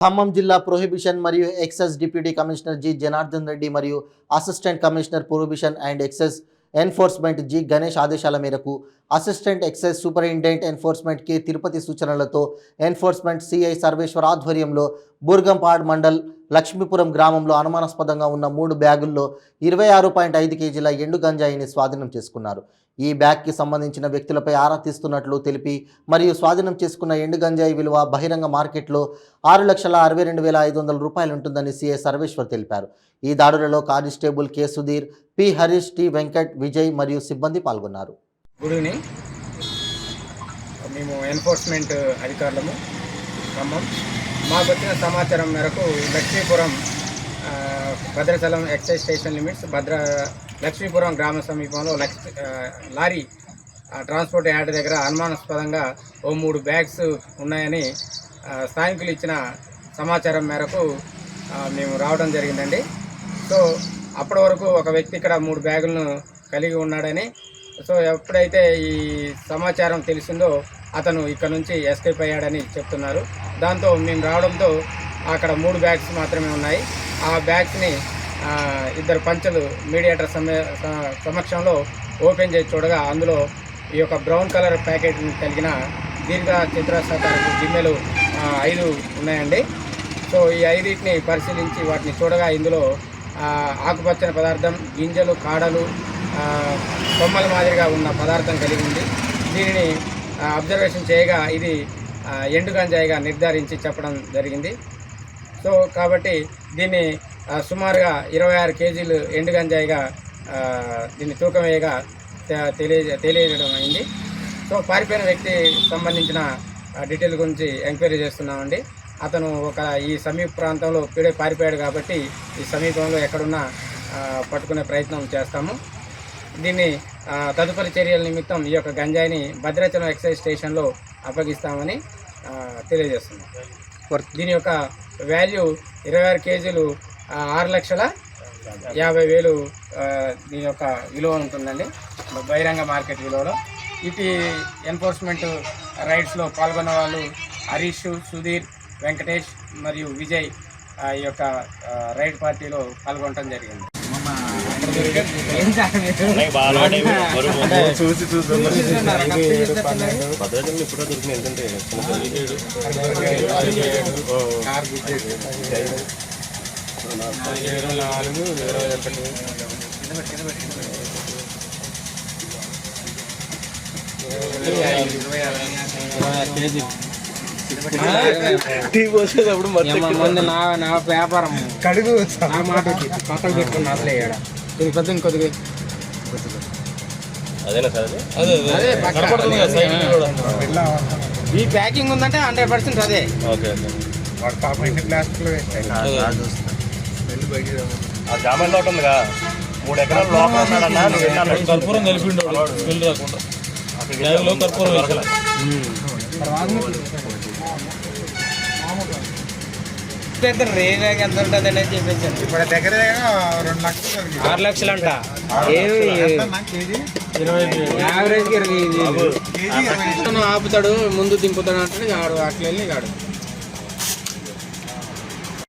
ఖమ్మం జిల్లా ప్రొహిబిషన్ మరియు excise deputy commissioner G Janardhan Reddy మరియు assistant commissioner prohibition and excise enforcement G Ganesh ఆదేశాల మేరకు assistant excise superintendent enforcement K Tirupati సూచనలతో ఎన్ఫోర్స్మెంట్ సిఐ సర్వేశ్వర్ ఆధ్వర్యంలో బూర్గంపాడ్ మండల్ లక్ష్మీపురం గ్రామంలో అనుమానాస్పదంగా ఉన్న 3 బ్యాగుల్లో 26.5 కేజీల ఎండు గంజాయిని స్వాధీనం చేసుకున్నారు. ఈ బ్యాగ్కి సంబంధించిన వ్యక్తులపై ఆరా తీస్తున్నట్లు తెలిపి మరియు స్వాధీనం చేసుకున్న ఎండు గంజాయి విలువ బహిరంగ మార్కెట్లో 6,62,500 రూపాయలు ఉంటుందని సిఐ సర్వేశ్వర్ తెలిపారు. ఈ దాడులలో constable K Sudheer, P Harish, T Venkat, Vijay మరియు సిబ్బంది పాల్గొన్నారు. Good evening. మేము ఎన్ఫోర్స్మెంట్ అధికారులము ఖమ్మం. మాకు వచ్చిన సమాచారం మేరకు Lakshmipuram Bhadrachalam excise station limits Lakshmipuram గ్రామ సమీపంలో లారీ ట్రాన్స్పోర్ట్ యార్డ్ దగ్గర అనుమానాస్పదంగా 3 బ్యాగ్స్ ఉన్నాయని స్థానికులు ఇచ్చిన సమాచారం మేరకు మేము రావడం జరిగిందండి. సో అప్పటి వరకు ఒక వ్యక్తి ఇక్కడ 3 బ్యాగులను కలిగి ఉన్నాడని, సో ఎప్పుడైతే ఈ సమాచారం తెలిసిందో అతను ఇక్కడ నుంచి ఎస్కేప్ అయ్యాడని చెప్తున్నారు. దాంతో మేము రావడంతో అక్కడ 3 బ్యాగ్స్ మాత్రమే ఉన్నాయి. ఆ బ్యాగ్స్ని 2 పంచలు మీడియేటర్ సమక్షంలో ఓపెన్ చేసి చూడగా అందులో ఈ యొక్క బ్రౌన్ కలర్ ప్యాకెట్ కలిగిన దీర్ఘ చతురస్రాకారపు గిన్నెలు 5 ఉన్నాయండి. సో ఈ 5టిని పరిశీలించి వాటిని చూడగా ఇందులో ఆకుపచ్చని పదార్థం, గింజలు, కాడలు, కొమ్మల మాదిరిగా ఉన్న పదార్థం కలిగి ఉంది. దీనిని అబ్జర్వేషన్ చేయగా ఇది ఎండు గంజాయిగా నిర్ధారించి చెప్పడం జరిగింది. సో కాబట్టి దీన్ని సుమారుగా 26 కేజీలు ఎండు గంజాయిగా దీన్ని తూకం వేయగా తెలియజేయడం అయింది. సో పారిపోయిన వ్యక్తి సంబంధించిన డీటెయిల్ గురించి ఎంక్వైరీ చేస్తున్నామండి. అతను ఈ సమీప ప్రాంతంలో పారిపోయాడు కాబట్టి ఈ సమీపంలో ఎక్కడున్నా పట్టుకునే ప్రయత్నం చేస్తాము. దీన్ని తదుపరి చర్యల నిమిత్తం ఈ యొక్క గంజాయిని భద్రాచలం ఎక్సైజ్ స్టేషన్లో అప్పగిస్తామని తెలియజేస్తున్నాం. దీని యొక్క వాల్యూ 26 కేజీలు 6,50,000 దీని యొక్క విలువ ఉంటుందండి బహిరంగ మార్కెట్ విలువలో. ఇది ఎన్ఫోర్స్మెంట్ రైడ్స్లో పాల్గొన్న వాళ్ళు హరీష్, సుధీర్, వెంకటేష్ మరియు విజయ్ ఈ యొక్క రైడ్ పార్టీలో పాల్గొనడం జరిగింది. ముందు నా వ్యాపారం కడుగు నా మాట పక్కన పెట్టుకుని అసలే దీనికి పెద్ద ఇంకొద్దిగా ఈ ప్యాకింగ్ ఉందంటే 100% అదే. జామన్ లోటు ఉందిగా 3 ఎకరాల లోపల కర్పూరం కలిపిండు స్మెల్ రాకుండా కర్పూరం రేవేగా ఎంత ఉంటుందని చెప్పేసాను. ఇప్పుడు దగ్గర 2 లక్షలు 6 లక్షలు అంట. యావరేజ్కి 20 ఆపుతాడు, ముందు దింపుతాడు అంటే అట్లా వెళ్ళి కాడు.